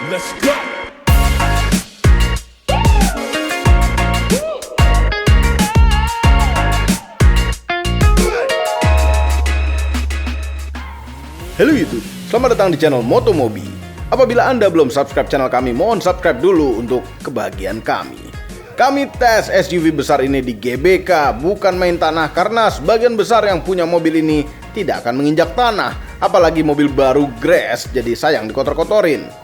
Let's go. Halo YouTube, selamat datang di channel Motomobi. Apabila Anda belum subscribe channel kami, mohon subscribe dulu untuk kebahagiaan kami. Kami tes SUV besar ini di GBK, bukan main tanah, karena sebagian besar yang punya mobil ini tidak akan menginjak tanah. Apalagi mobil baru Grace, jadi sayang dikotor-kotorin.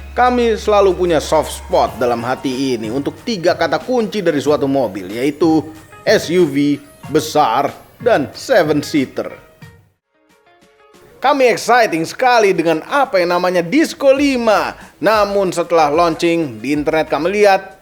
Kami selalu punya soft spot dalam hati ini untuk 3 kata kunci dari suatu mobil, yaitu SUV, besar, dan 7-seater. Kami exciting sekali dengan apa yang namanya Disco 5. Namun setelah launching di internet kami lihat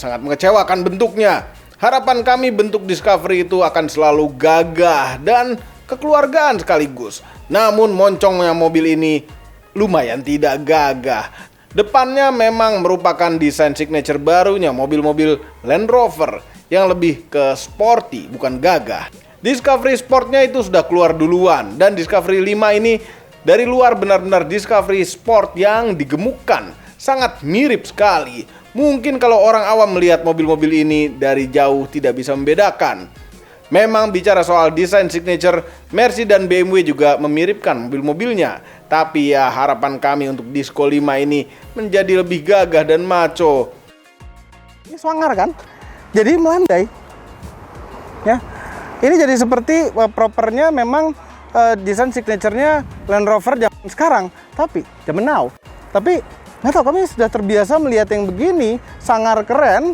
sangat mengecewakan bentuknya. Harapan kami bentuk Discovery itu akan selalu gagah dan kekeluargaan sekaligus. Namun moncongnya mobil ini lumayan tidak gagah. Depannya memang merupakan desain signature barunya mobil-mobil Land Rover yang lebih ke sporty, bukan gagah. Discovery Sportnya itu sudah keluar duluan, dan Discovery 5 ini dari luar benar-benar Discovery Sport yang digemukkan, sangat mirip sekali. Mungkin kalau orang awam melihat mobil-mobil ini dari jauh tidak bisa membedakan. Memang bicara soal desain signature, Mercy dan BMW juga memiripkan mobil-mobilnya. Tapi ya harapan kami untuk Disco 5 ini menjadi lebih gagah dan maco. Ini swanger kan? Jadi melandai. Ya. Ini jadi seperti propernya memang desain signature-nya Land Rover zaman sekarang, tapi zaman now. Tapi nggak tahu, kami sudah terbiasa melihat yang begini, sangar keren.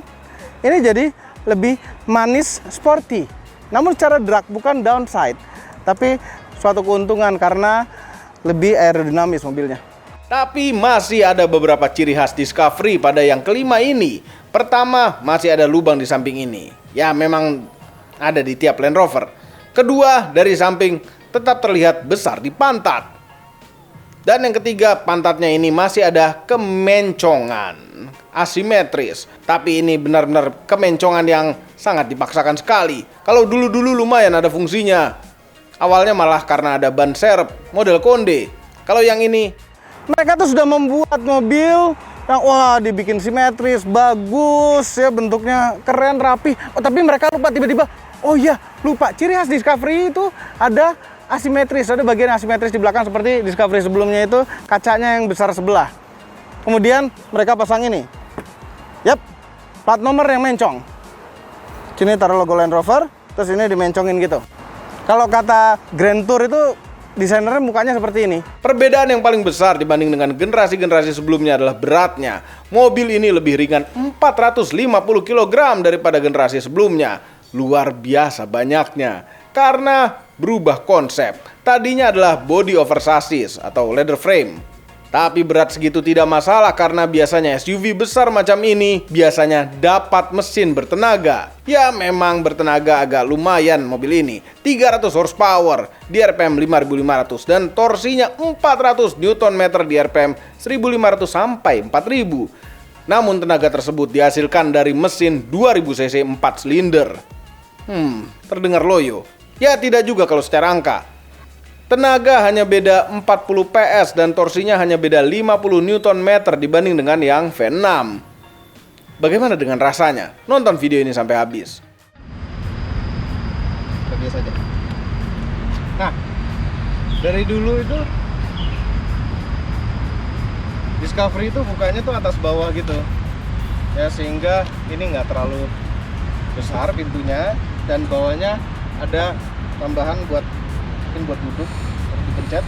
Ini jadi lebih manis, sporty. Namun secara drag bukan downside, tapi suatu keuntungan karena lebih aerodinamis mobilnya. Tapi masih ada beberapa ciri khas Discovery pada yang kelima ini. Pertama, masih ada lubang di samping ini. Ya memang ada di tiap Land Rover. Kedua, dari samping tetap terlihat besar di pantat. Dan yang ketiga, pantatnya ini masih ada kemencongan, asimetris. Tapi ini benar-benar kemencongan yang sangat dipaksakan sekali. Kalau dulu-dulu lumayan ada fungsinya. Awalnya malah karena ada ban serep model Konde. Kalau yang ini, mereka tuh sudah membuat mobil yang wah dibikin simetris, bagus ya, bentuknya keren, rapi. Oh tapi mereka lupa tiba-tiba, oh iya lupa, ciri khas Discovery itu ada asimetris, ada bagian asimetris di belakang seperti Discovery sebelumnya itu kacanya yang besar sebelah. Kemudian mereka pasang ini, yap, plat nomor yang mencong. Sini taruh logo Land Rover, terus ini dimencongin gitu. Kalau kata Grand Tour itu desainernya mukanya seperti ini. Perbedaan yang paling besar dibanding dengan generasi-generasi sebelumnya adalah beratnya. Mobil ini lebih ringan 450 kg daripada generasi sebelumnya. Luar biasa banyaknya. Karena berubah konsep. Tadinya adalah body over chassis atau leather frame. Tapi berat segitu tidak masalah karena biasanya SUV besar macam ini biasanya dapat mesin bertenaga. Ya memang bertenaga agak lumayan mobil ini. 300 horsepower di RPM 5500 dan torsinya 400 Nm di RPM 1500 sampai 4000. Namun tenaga tersebut dihasilkan dari mesin 2000 cc 4 silinder. Terdengar loyo. Ya tidak juga kalau secara angka. Tenaga hanya beda 40 PS dan torsinya hanya beda 50 Nm dibanding dengan yang V6. Bagaimana dengan rasanya? Nonton video ini sampai habis. Biasa aja. Nah, dari dulu itu Discovery itu bukanya tuh atas bawah gitu. Ya sehingga ini nggak terlalu besar pintunya dan bawahnya ada tambahan buat duduk, harus dipencet.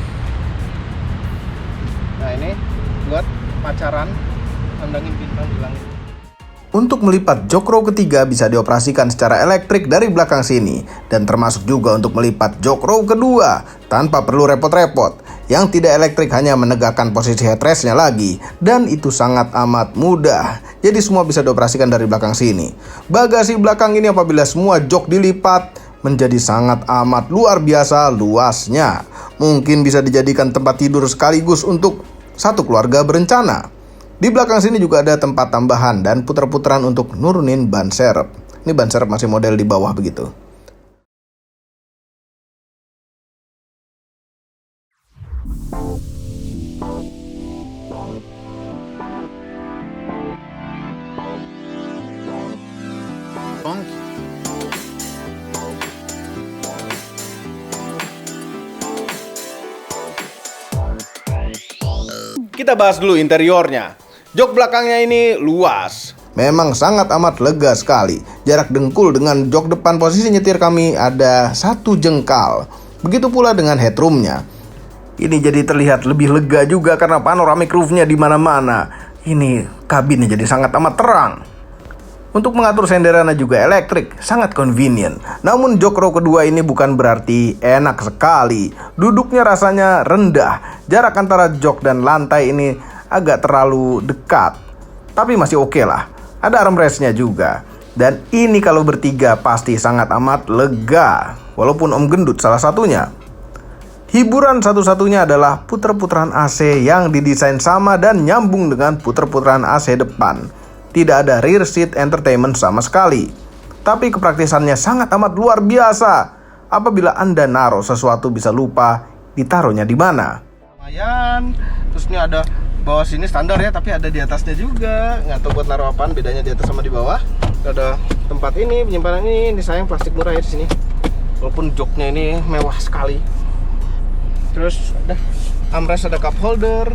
Nah ini buat pacaran, pandangin bintang di langit. Untuk melipat jok row ketiga bisa dioperasikan secara elektrik dari belakang sini, dan termasuk juga untuk melipat jok row kedua tanpa perlu repot-repot. Yang tidak elektrik hanya menegakkan posisi headrestnya lagi, dan itu sangat amat mudah. Jadi semua bisa dioperasikan dari belakang sini. Bagasi belakang ini apabila semua jok dilipat menjadi sangat amat luar biasa luasnya. Mungkin bisa dijadikan tempat tidur sekaligus untuk satu keluarga berencana. Di belakang sini juga ada tempat tambahan dan putar-putaran untuk nurunin ban serep. Ini ban serep masih model di bawah begitu. Kita bahas dulu interiornya. Jok belakangnya ini luas. Memang sangat amat lega sekali. Jarak dengkul dengan jok depan posisi nyetir kami ada 1 jengkal. Begitu pula dengan headroomnya. Ini jadi terlihat lebih lega juga karena panoramic roofnya di mana-mana. Ini kabinnya jadi sangat amat terang. Untuk mengatur senderannya juga elektrik, sangat convenient. Namun jok row kedua ini bukan berarti enak sekali. Duduknya rasanya rendah. Jarak antara jok dan lantai ini agak terlalu dekat. Tapi masih oke lah. Ada armrestnya juga. Dan ini kalau bertiga pasti sangat amat lega. Walaupun Om gendut salah satunya. Hiburan satu-satunya adalah puter-puteran AC yang didesain sama dan nyambung dengan puter-puteran AC depan. Tidak ada rear seat entertainment sama sekali. Tapi kepraktisannya sangat amat luar biasa. Apabila Anda naruh sesuatu bisa lupa ditaruhnya di mana. Lumayan. Terus ini ada bawah sini standar ya, tapi ada di atasnya juga. Nggak tahu buat naruh apaan, bedanya di atas sama di bawah. Ada tempat ini, penyimpanan ini sayang plastik murah ya di sini. Walaupun joknya ini mewah sekali. Terus ada armrest, ada cup holder,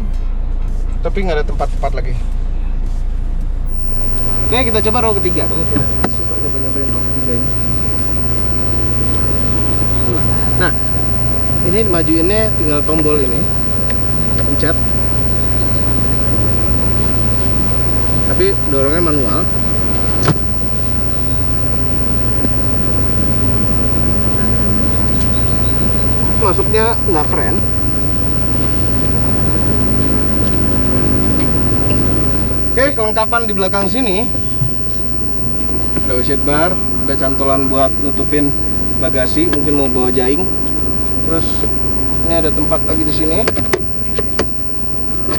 tapi nggak ada tempat lagi. Oke, kita coba row ketiga. Kamu tidak suka nyoba-nyobain row ketiga ini. Nah, ini majuinnya tinggal tombol ini, pencet. Tapi dorongnya manual. Masuknya nggak keren. Oke, kelengkapan di belakang sini ada washer bar, ada cantolan buat nutupin bagasi, mungkin mau bawa jaing. Terus ini ada tempat lagi di sini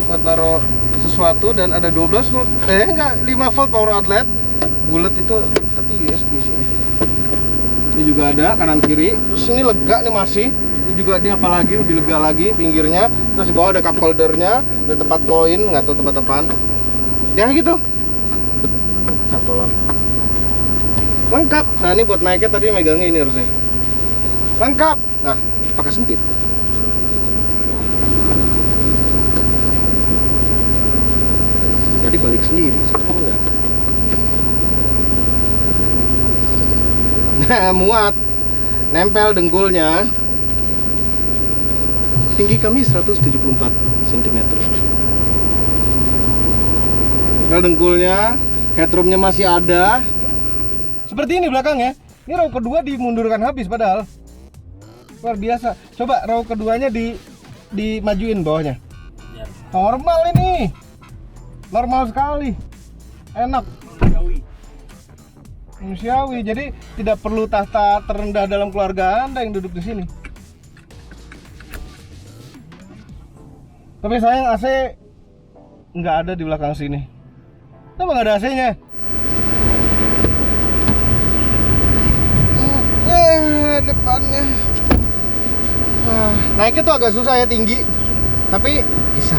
buat taruh sesuatu, dan ada 12 volt, 5 volt power outlet, bulat itu, tapi USB sini. Ini juga ada kanan kiri. Terus ini lega nih masih. Ini juga dia apalagi lebih lega lagi pinggirnya. Terus di bawah ada cup holdernya, ada tempat koin, nggak tahu tempat apaan. Ya gitu. Cantolan. Lengkap. Nah ini buat naiknya tadi megangnya ini harusnya. Lengkap. Nah, pakai sempit. Jadi balik sendiri. Sekarang enggak. Nah, muat. Nempel dengkulnya. Tinggi kami 174 cm. Nempel dengkulnya, headroomnya masih ada. Seperti ini belakangnya. Ini row kedua dimundurkan habis padahal. Luar biasa. Coba row keduanya dimajuin bawahnya. Normal ini. Normal sekali. Enak. Manusiawi. Jadi tidak perlu tahta terendah dalam keluarga Anda yang duduk di sini. Tapi sayang AC nggak ada di belakang sini. Kenapa nggak ada AC-nya? Depannya. Naiknya tuh agak susah ya, tinggi. Tapi bisa.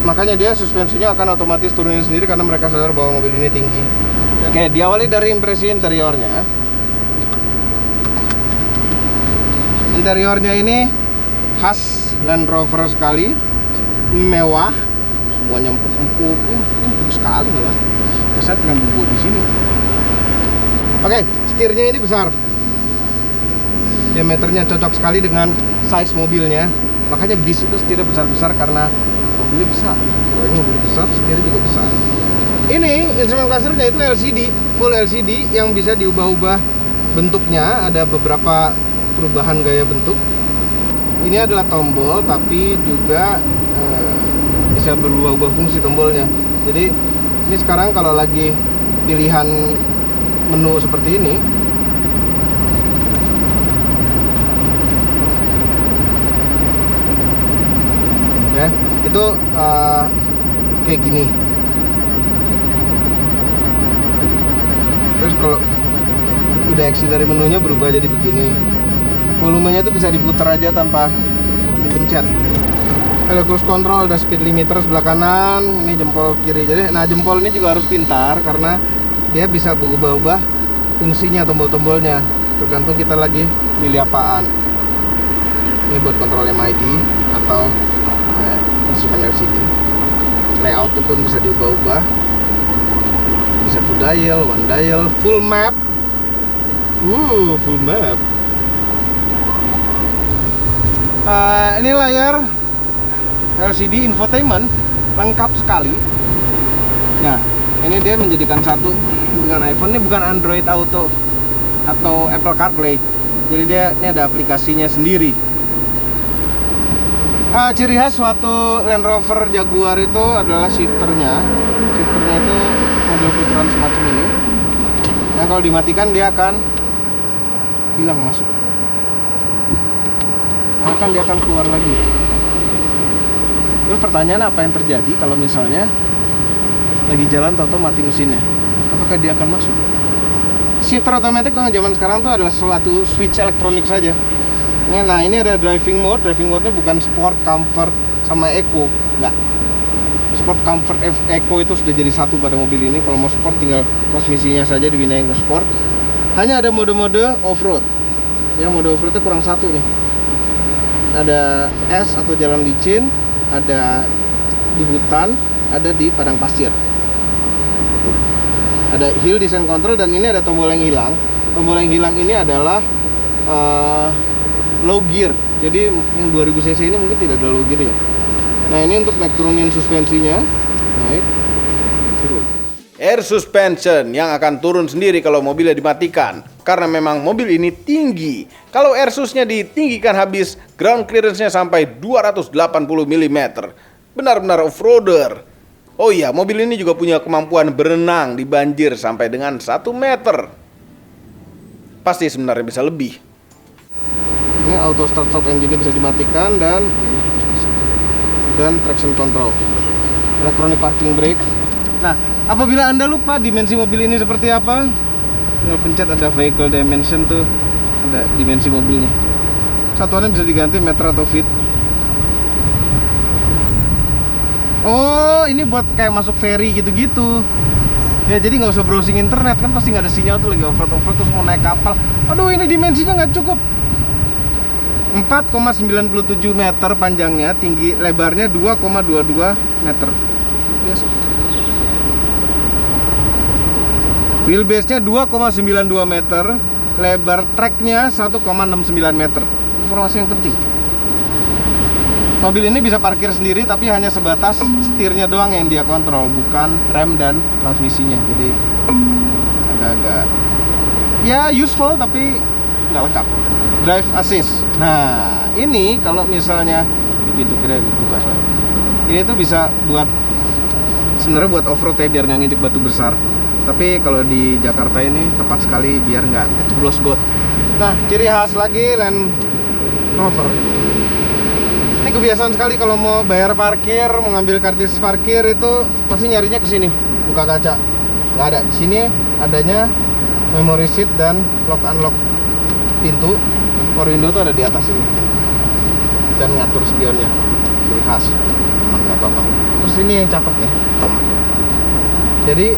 Makanya dia suspensinya akan otomatis turunin sendiri karena mereka sadar bahwa mobil ini tinggi. Oke, diawali dari impresi interiornya. Interiornya ini khas Land Rover sekali, mewah, semuanya empuk-empuk, empuk sekali malah. Keset dengan bubu di sini. Oke, setirnya ini besar. Diameternya cocok sekali dengan size mobilnya. Makanya bis itu setirnya besar-besar karena mobilnya besar. Ini mobil besar, setirnya juga besar. Ini instrumen clusternya itu LCD, full LCD yang bisa diubah-ubah bentuknya. Ada beberapa perubahan gaya bentuk. Ini adalah tombol, tapi juga bisa berubah-ubah fungsi tombolnya. Jadi ini sekarang kalau lagi pilihan menu seperti ini, ya itu kayak gini. Terus kalau udah exit dari menunya berubah jadi begini. Volumenya itu bisa diputar aja tanpa dipencet. Ada cruise control, ada speed limiter sebelah kanan, ini jempol kiri. Jadi, nah jempol ini juga harus pintar karena dia bisa berubah-ubah fungsinya tombol-tombolnya. Tergantung kita lagi milih apaan. Ini buat kontrol MID atau instrumen LCD. Layoutnya pun bisa diubah-ubah. Bisa 2 dial, 1 dial, full map. Full map. Ini layar LCD infotainment lengkap sekali. Nah, ini dia menjadikan satu dengan iPhone. Ini bukan Android Auto atau Apple CarPlay. Jadi dia ini ada aplikasinya sendiri. Ciri khas suatu Land Rover Jaguar itu adalah shifternya. Shifternya itu model putaran semacam ini. Nah, kalau dimatikan dia akan hilang masuk. Nah, dia akan keluar lagi. Terus pertanyaan, apa yang terjadi kalau misalnya lagi jalan tahu-tahu mati mesinnya? Apakah dia akan masuk? Shifter otomatis kalau zaman sekarang tuh adalah suatu switch elektronik saja. Nah, ini ada driving mode. Driving mode-nya bukan sport, comfort, sama eco. Enggak. Sport, comfort, eco itu sudah jadi satu pada mobil ini. Kalau mau sport tinggal transmisinya saja dipindahin ke sport. Hanya ada mode-mode off-road. Yang mode off-road-nya kurang satu nih. Ada es atau jalan licin, ada di hutan, ada di padang pasir. Ada hill descent control, dan ini ada tombol yang hilang. Tombol yang hilang ini adalah low gear. Jadi yang 2000 cc ini mungkin tidak ada low gear ya. Nah, ini untuk naik turunin suspensinya. Naik, turun. Air suspension yang akan turun sendiri kalau mobilnya dimatikan. Karena memang mobil ini tinggi. Kalau air susnya ditinggikan habis, ground clearance-nya sampai 280 mm. Benar-benar off-roader. Oh iya, mobil ini juga punya kemampuan berenang di banjir sampai dengan 1 meter. Pasti sebenarnya bisa lebih. Ini auto start stop engine bisa dimatikan, dan traction control, electronic parking brake. Nah, apabila Anda lupa dimensi mobil ini seperti apa, tinggal pencet ada vehicle dimension tuh, ada dimensi mobilnya. Satuannya bisa diganti meter atau feet. Oh, ini buat kayak masuk ferry gitu-gitu. Ya, jadi nggak usah browsing internet, kan pasti nggak ada sinyal tuh lagi off-road terus mau naik kapal. Aduh, ini dimensinya nggak cukup. 4,97 meter panjangnya, tinggi lebarnya 2,22 meter. Biasa. Wheelbase-nya 2,92 meter, lebar tracknya 1,69 meter. Informasi yang penting. Mobil ini bisa parkir sendiri, tapi hanya sebatas setirnya doang yang dia kontrol, bukan rem dan transmisinya. Jadi agak-agak ya useful tapi nggak lengkap. Drive assist. Nah, ini kalau misalnya di pintu kira dibuka. Ini tuh bisa buat sebenarnya buat off-road ya, biar nggak nginjek batu besar. Tapi kalau di Jakarta ini tepat sekali biar nggak jeblos got. Nah, ciri khas lagi Land Rover. Ini kebiasaan sekali kalau mau bayar parkir, mau ngambil karcis parkir itu pasti nyarinya ke sini, buka kaca. Nggak ada. Di sini adanya memory seat dan lock unlock pintu. Power window tuh ada di atas ini, dan ngatur spionnya, ciri khas, emang nggak apa-apa. Terus ini yang cakep nih. Jadi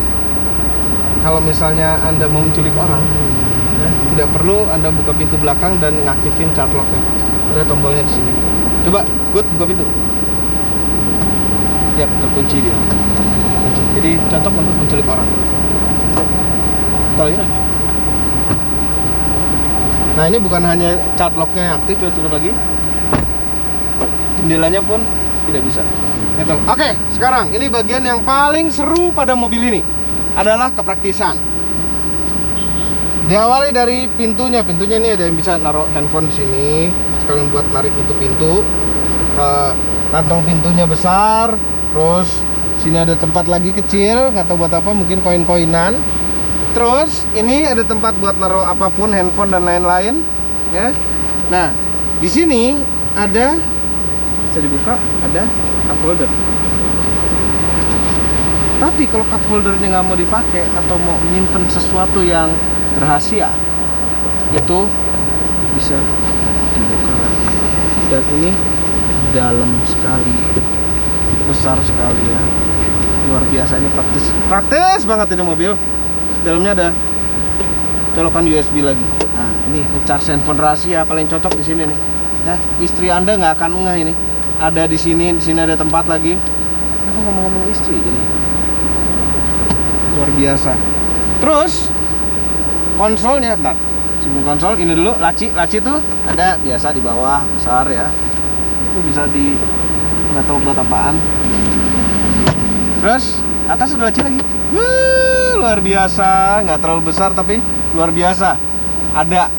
kalau misalnya Anda mau menculik orang, ya, tidak perlu Anda buka pintu belakang dan ngaktifin child lock-nya. Ada tombolnya di sini. Coba, Good, buka pintu. Ya, terkunci dia. Jadi cocok untuk menculik orang. Kalau ini. Nah, ini bukan hanya child lock-nya yang aktif, coba tutup lagi. Jendelanya pun tidak bisa. Gitu. Oke, sekarang ini bagian yang paling seru pada mobil ini adalah kepraktisan. Diawali dari pintunya. Pintunya ini ada yang bisa naruh handphone di sini, sekalian buat narik untuk pintu. Kantong pintunya besar. Terus sini ada tempat lagi kecil, nggak tahu buat apa, mungkin koin-koinan. Terus ini ada tempat buat naruh apapun, handphone dan lain-lain, ya. Nah, di sini ada, bisa dibuka, ada cup holder. Tapi kalau cup holdernya nggak mau dipakai atau mau menyimpan sesuatu yang rahasia, itu bisa dibuka lagi. Dan ini dalam sekali, besar sekali ya, luar biasa. Ini praktis banget ini mobil. Dalamnya ada colokan USB lagi. Nah, ini charge handphone rahasia paling cocok di sini nih. Ya, istri Anda nggak akan ngeh ini. Ada di sini ada tempat lagi. Aku ngomong-ngomong istri jadi luar biasa. Terus konsolnya, bentar. Sebelum konsol ini dulu, laci tuh ada biasa di bawah besar ya. Itu bisa di nggak tahu buat apaan. Terus atas ada laci lagi. Luar biasa, nggak terlalu besar tapi luar biasa. Ada.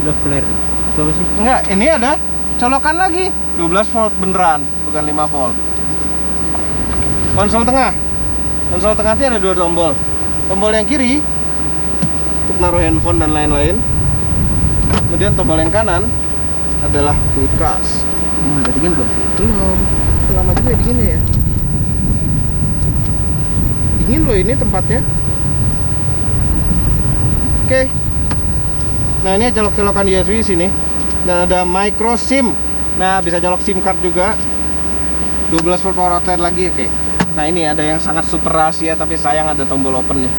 Udah flare. Itu apa sih? Enggak, ini ada colokan lagi 12 volt beneran, bukan 5 volt. Konsol tengah itu ada 2 tombol. Tombol yang kiri untuk naruh handphone dan lain-lain. Kemudian tombol yang kanan adalah kulkas. Udah dingin belum? Belum. Lama juga ya dinginnya ya. Dingin loh ini tempatnya. Oke. Nah ini colok-colokan USB sini. Dan ada micro SIM. Nah bisa colok SIM card juga. 12 volt power outlet lagi. Oke. Nah ini ada yang sangat super rahasia tapi sayang ada tombol opennya.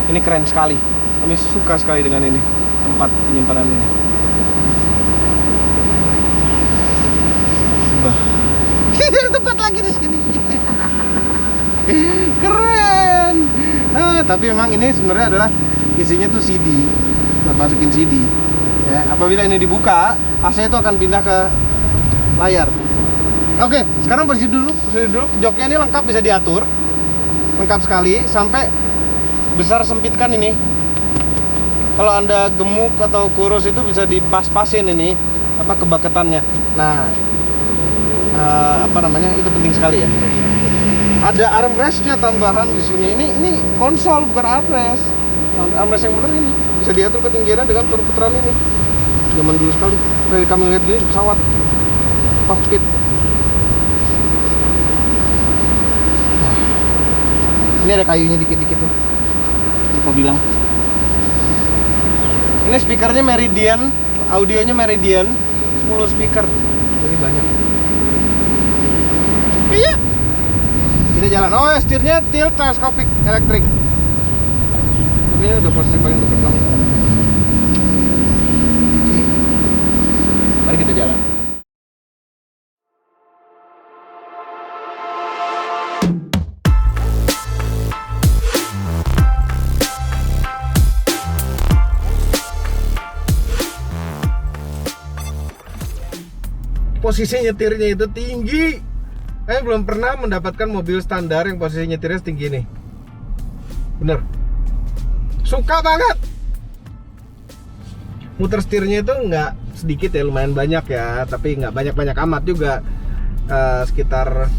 Ini keren sekali. Kami suka sekali dengan ini, tempat penyimpanan ini. Ada tempat lagi di sini. Keren. Tapi memang ini sebenarnya adalah isinya tuh CD. Kita masukin CD. Ya, apabila ini dibuka, AC itu akan pindah ke layar. Oke, sekarang posisi dulu. Joknya ini lengkap, bisa diatur. Lengkap sekali sampai besar sempitkan ini. Kalau Anda gemuk atau kurus itu bisa dipas-pasin ini kebaketannya. Nah, itu penting sekali ya. Ada armrestnya tambahan di sini. Ini konsol bukan armrest. Armrest yang benar ini bisa diatur ketinggiannya dengan putaran ini. Zaman dulu sekali. Dari kami lihat gini pesawat cockpit. Nah, ini ada kayunya dikit-dikit tuh. Lupa bilang. Ini speakernya Meridian, audionya Meridian, 10 speaker. Jadi banyak. Iya. Kita jalan. Oh, setirnya tilt teleskopik elektrik. Ini udah posisi paling dekat banget. Mari kita jalan. Posisi nyetirnya itu tinggi. Saya belum pernah mendapatkan mobil standar yang posisi nyetirnya setinggi ini. Bener. Suka banget. Muter setirnya itu nggak sedikit ya, lumayan banyak ya, tapi nggak banyak-banyak amat juga. Sekitar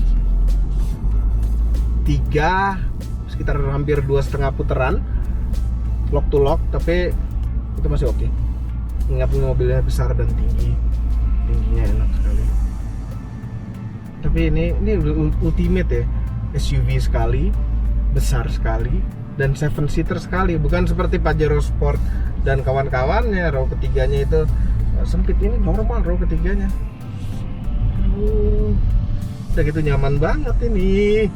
hampir 2,5 putaran lock to lock, tapi itu masih oke. Ingat mobilnya besar dan tingginya enak sekali. Tapi ini ultimate ya, SUV sekali, besar sekali, dan 7-seater sekali. Bukan seperti Pajero Sport dan kawan-kawannya, row ketiganya itu sempit. Ini normal row ketiganya. Udah gitu nyaman banget ini.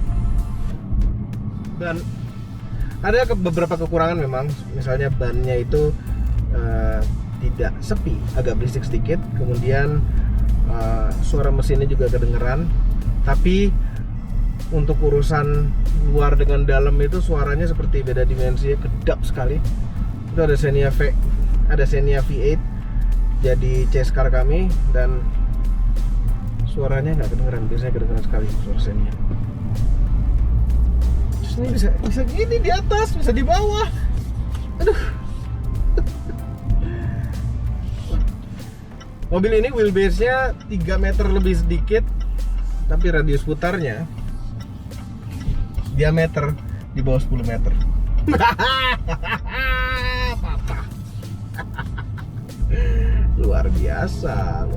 Dan ada beberapa kekurangan memang, misalnya bannya itu tidak sepi, agak berisik sedikit. Kemudian suara mesinnya juga kedengeran. Tapi untuk urusan luar dengan dalam itu suaranya seperti beda dimensi, kedap sekali. Itu ada Xenia V8 jadi chase car kami, dan suaranya nggak kedengeran. Biasanya kedengeran sekali suara Xenia. Terus ini bisa gini di atas, bisa di bawah. Aduh. Mobil ini wheelbase-nya 3 meter lebih sedikit, tapi radius putarnya diameter di bawah 10 meter. Papa. Luar biasa.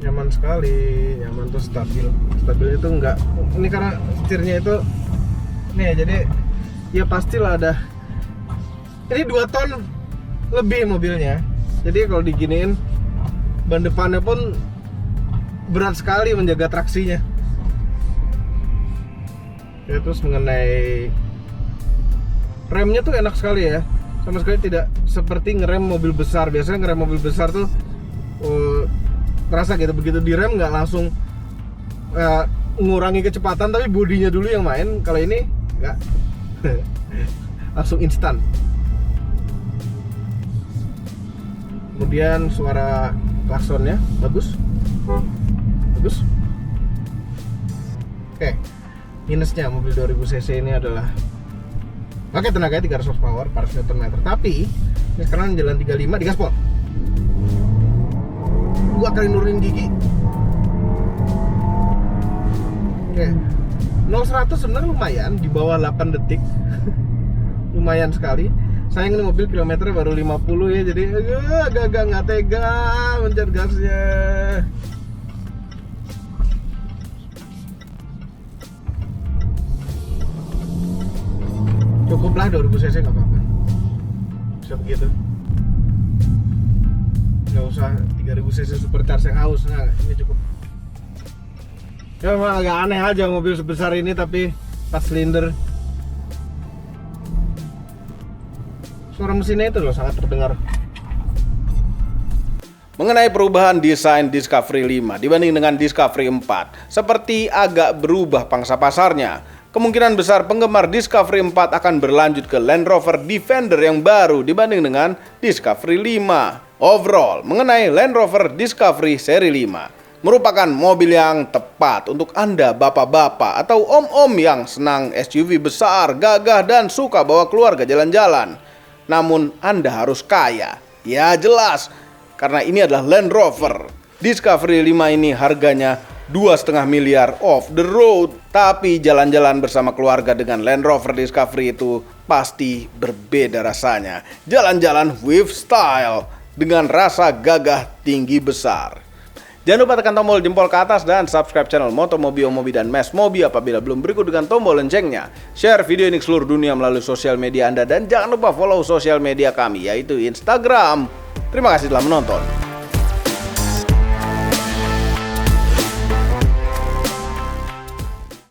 Nyaman sekali, nyaman tuh stabil. Stabil itu enggak, ini karena setirnya itu nih, jadi ya pastilah ada. Ini 2 ton lebih mobilnya. Jadi kalau diginiin, ban depannya pun berat sekali menjaga traksinya. Ya, terus mengenai remnya tuh enak sekali ya. sama sekali tidak seperti ngerem mobil besar. Biasanya ngerem mobil besar tuh terasa gitu, begitu direm nggak langsung ngurangi kecepatan, tapi bodinya dulu yang main. Kalau ini nggak langsung instan. Kemudian suara klaksonnya bagus. Oke, minusnya mobil 2000 cc ini adalah pakai tenaganya 300 horsepower, 400 Nm. Tapi ini sekarang jalan 35 di gaspol. 2 kali nurunin gigi. Oke. 0-100 sebenarnya lumayan, di bawah 8 detik. Lumayan sekali. Sayang ini mobil kilometernya baru 50 ya, jadi agak-agak nggak tega mencet gasnya. Cukuplah 2000 cc, nggak apa-apa, bisa begitu, nggak usah 3000 cc supercharge yang haus. Nah, ini cukup. Ya memang agak aneh aja mobil sebesar ini tapi 4 silinder. Suara mesinnya itu loh sangat terdengar. Mengenai perubahan desain Discovery 5 dibanding dengan Discovery 4, seperti agak berubah pangsa pasarnya. Kemungkinan besar penggemar Discovery 4 akan berlanjut ke Land Rover Defender yang baru dibanding dengan Discovery 5. Overall, mengenai Land Rover Discovery seri 5, merupakan mobil yang tepat untuk Anda bapak-bapak atau om-om yang senang SUV besar, gagah, dan suka bawa keluarga jalan-jalan. Namun Anda harus kaya. Ya jelas, karena ini adalah Land Rover. Discovery 5 ini harganya 2,5 miliar off the road. Tapi jalan-jalan bersama keluarga dengan Land Rover Discovery itu pasti berbeda rasanya. Jalan-jalan with style, dengan rasa gagah tinggi besar. Jangan lupa tekan tombol jempol ke atas dan subscribe channel Motomobi, Omobi, dan Mes Mobi apabila belum, berikut dengan tombol loncengnya. Share video ini ke seluruh dunia melalui sosial media Anda, dan jangan lupa follow sosial media kami, yaitu Instagram. Terima kasih telah menonton.